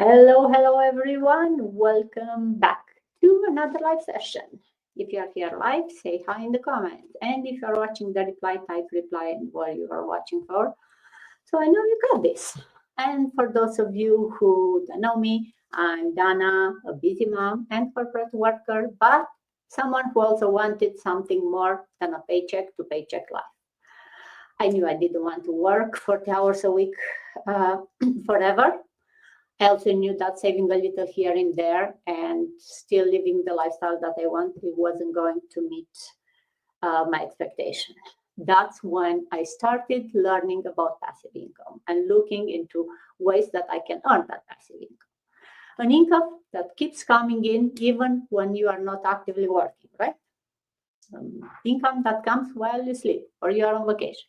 Hello everyone. Welcome back to another live session. If you are here live, say hi in the comments. And if you are watching the reply, type reply and what you are watching for. So I know you got this. And for those of you who don't know me, I'm Dana, a busy mom and corporate worker, but someone who also wanted something more than a paycheck to paycheck life. I knew I didn't want to work 40 hours a week forever. I also knew that saving a little here and there and still living the lifestyle that I wanted wasn't going to meet my expectation. That's when I started learning about passive income and looking into ways that I can earn that passive income. An income that keeps coming in even when you are not actively working, right? Income that comes while you sleep or you are on vacation.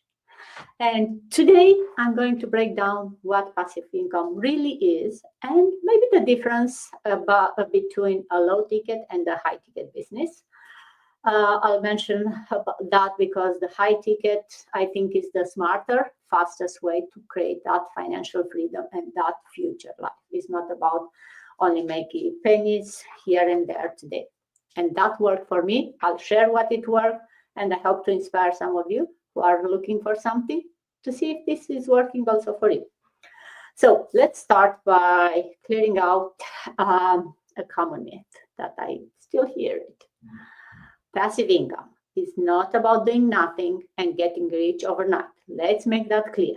And today I'm going to break down what passive income really is and maybe the difference between a low ticket and a high ticket business. I'll mention about that because the high ticket, I think, is the smarter, fastest way to create that financial freedom and that future life. It's not about only making pennies here and there today. And that worked for me. I'll share what it worked, and I hope to inspire some of you who are looking for something to see if this is working also for you. So let's start by clearing out a common myth that I still hear it. Passive income is not about doing nothing and getting rich overnight. Let's make that clear.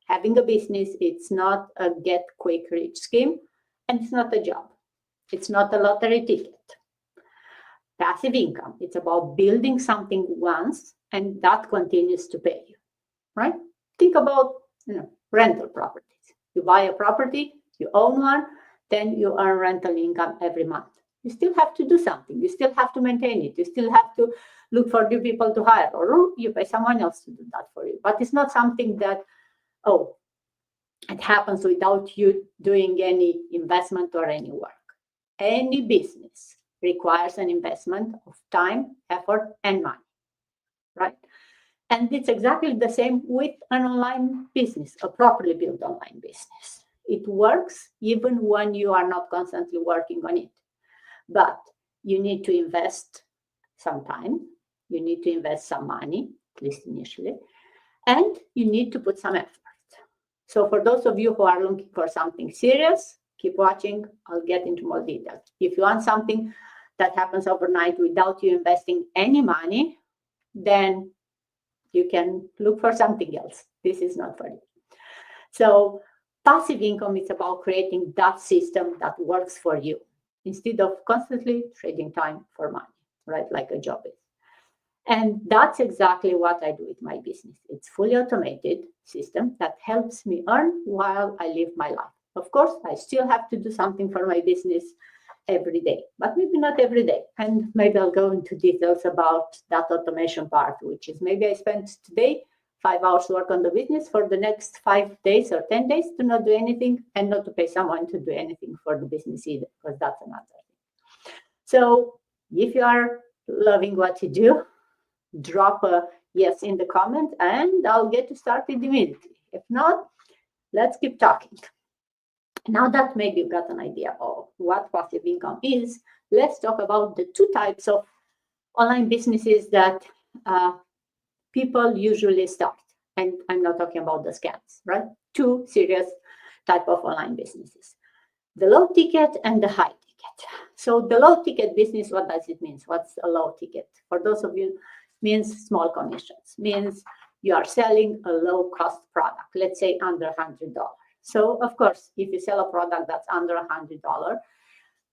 Having a business, it's not a get quick rich scheme, and it's not a job. It's not a lottery ticket. Passive income, it's about building something once and that continues to pay you, right? Think about rental properties. You buy a property, you own one, then you earn rental income every month. You still have to do something. You still have to maintain it. You still have to look for new people to hire, or you pay someone else to do that for you. But it's not something that, it happens without you doing any investment or any work. Any business requires an investment of time, effort, and money, right? And it's exactly the same with an online business, a properly built online business. It works even when you are not constantly working on it. But you need to invest some time, you need to invest some money, at least initially, and you need to put some effort. So for those of you who are looking for something serious, keep watching. I'll get into more detail. If you want something that happens overnight without you investing any money, then you can look for something else. This is not for you. So passive income is about creating that system that works for you instead of constantly trading time for money, right? Like a job is. And that's exactly what I do with my business. It's fully automated system that helps me earn while I live my life. Of course, I still have to do something for my business every day, but maybe not every day. And maybe I'll go into details about that automation part, which is maybe I spend today 5 hours work on the business for the next 5 days or 10 days to not do anything and not to pay someone to do anything for the business either, because that's another thing. So if you are loving what you do, drop a yes in the comment and I'll get you started immediately. If not, let's keep talking. Now that maybe you got an idea of what passive income is, let's talk about the two types of online businesses that people usually start. And I'm not talking about the scams, right? Two serious type of online businesses. The low ticket and the high ticket. So the low ticket business, what does it mean? What's a low ticket? For those of you, means small commissions, means you are selling a low cost product, let's say under $100. So of course, if you sell a product that's under $100,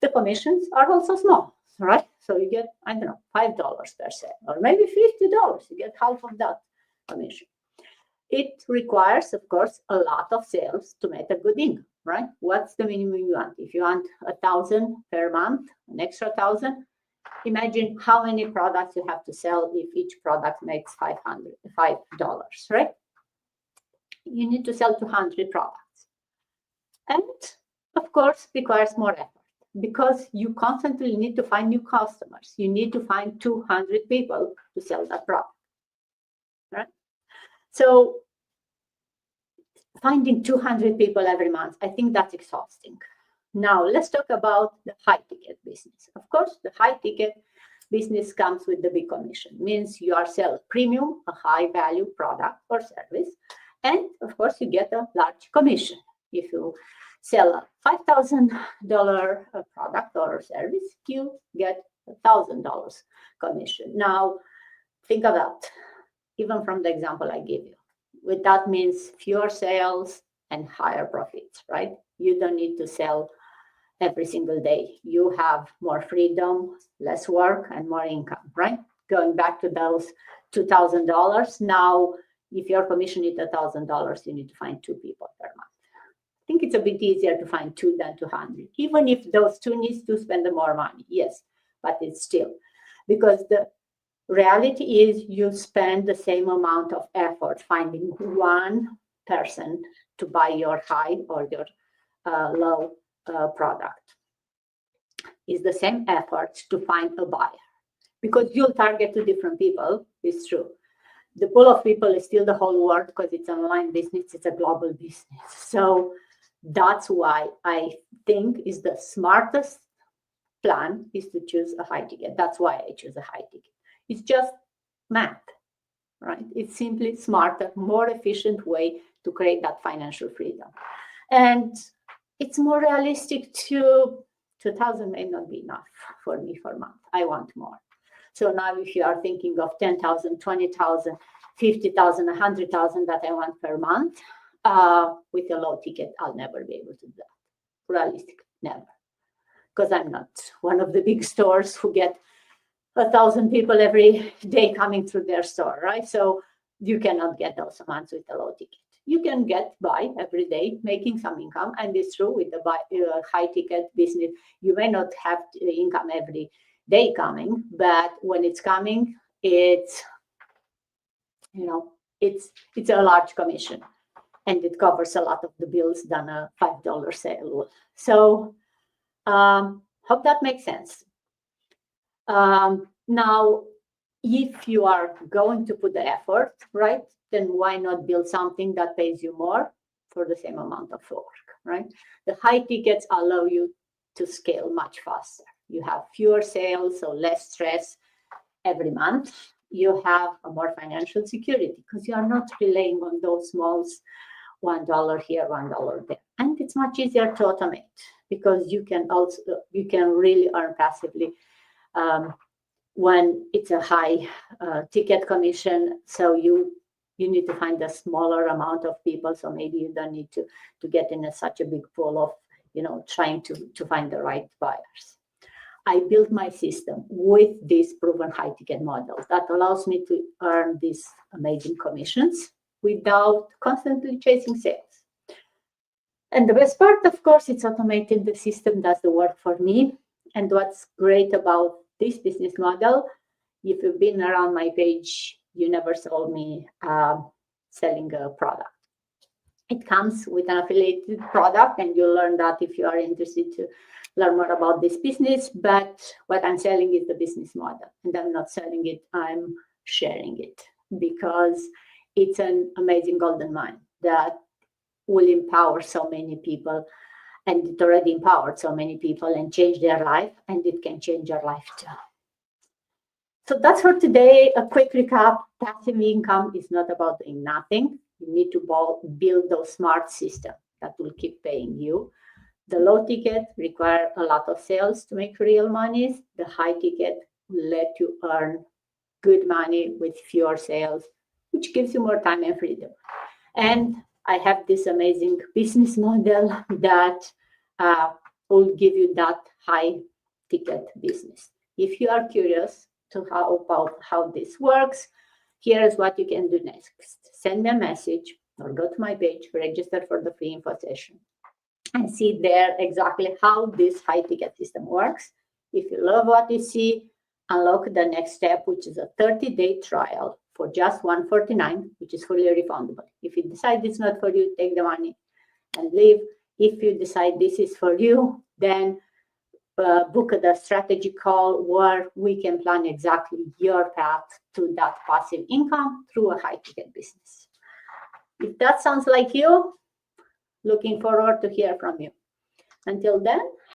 the commissions are also small, right? So you get, I don't know, $5 per sale, or maybe $50, you get half of that commission. It requires, of course, a lot of sales to make a good income, right? What's the minimum you want? If you want 1,000 per month, an extra 1,000, imagine how many products you have to sell if each product makes $5, right? You need to sell 200 products. And of course, requires more effort because you constantly need to find new customers. You need to find 200 people to sell that product, right? So finding 200 people every month, I think that's exhausting. Now let's talk about the high ticket business. Of course, the high ticket business comes with the big commission, means you are selling premium, a high value product or service, and of course you get a large commission. If you sell a $5,000 product or service, you get $1,000 commission. Now think about, even from the example I gave you, with that means fewer sales and higher profits, right? You don't need to sell every single day. You have more freedom, less work, and more income, right? Going back to those $2,000. Now, if your commission is $1,000, you need to find 2 people per month. I think it's a bit easier to find 2 than 200, even if those 2 needs to spend more money. Yes, but it's still, because the reality is you spend the same amount of effort finding one person to buy your high or your low product. It's the same effort to find a buyer, because you'll target 2 different people. It's true. The pool of people is still the whole world, because it's an online business, it's a global business. So that's why I think is the smartest plan is to choose a high ticket. That's why I choose a high ticket. It's just math, right? It's simply smarter, more efficient way to create that financial freedom. And it's more realistic to 2,000 may not be enough for me for a month. I want more. So now if you are thinking of 10,000, 20,000, 50,000, 100,000 that I want per month, with a low ticket, I'll never be able to do that. Realistically, never. Because I'm not one of the big stores who get 1,000 people every day coming through their store, right? So you cannot get those amounts with a low ticket. You can get by every day making some income, and it's true with the high ticket business. You may not have income every day coming, but when it's coming, it's it's a large commission, and it covers a lot of the bills than a $5 sale. So hope that makes sense. Now, if you are going to put the effort, right, then why not build something that pays you more for the same amount of work, right? The high tickets allow you to scale much faster. You have fewer sales, so less stress every month. You have a more financial security because you are not relying on those small $1 here, $1 there. And it's much easier to automate because you can really earn passively when it's a high ticket commission. So you need to find a smaller amount of people. So maybe you don't need to get in such a big pool of trying to find the right buyers. I built my system with this proven high ticket model that allows me to earn these amazing commissions without constantly chasing sales. And the best part, of course, it's automated. The system does the work for me. And what's great about this business model, if you've been around my page, you never saw me selling a product. It comes with an affiliated product, and you'll learn that if you are interested to learn more about this business. But what I'm selling is the business model, and I'm not selling it, I'm sharing it, because it's an amazing golden mine that will empower so many people, and it already empowered so many people and changed their life, and it can change your life too. So that's for today. A quick recap. Passive income is not about doing nothing. You need to build those smart systems that will keep paying you. The low ticket require a lot of sales to make real money. The high ticket will let you earn good money with fewer sales, which gives you more time and freedom. And I have this amazing business model that will give you that high ticket business. If you are curious about how this works, here is what you can do next. Send me a message or go to my page, register for the free info session, and see there exactly how this high ticket system works. If you love what you see, unlock the next step, which is a 30-day trial for just $149, which is fully refundable. If you decide it's not for you, take the money and leave. If you decide this is for you, then book the strategy call where we can plan exactly your path to that passive income through a high ticket business. If that sounds like you, looking forward to hear from you. Until then,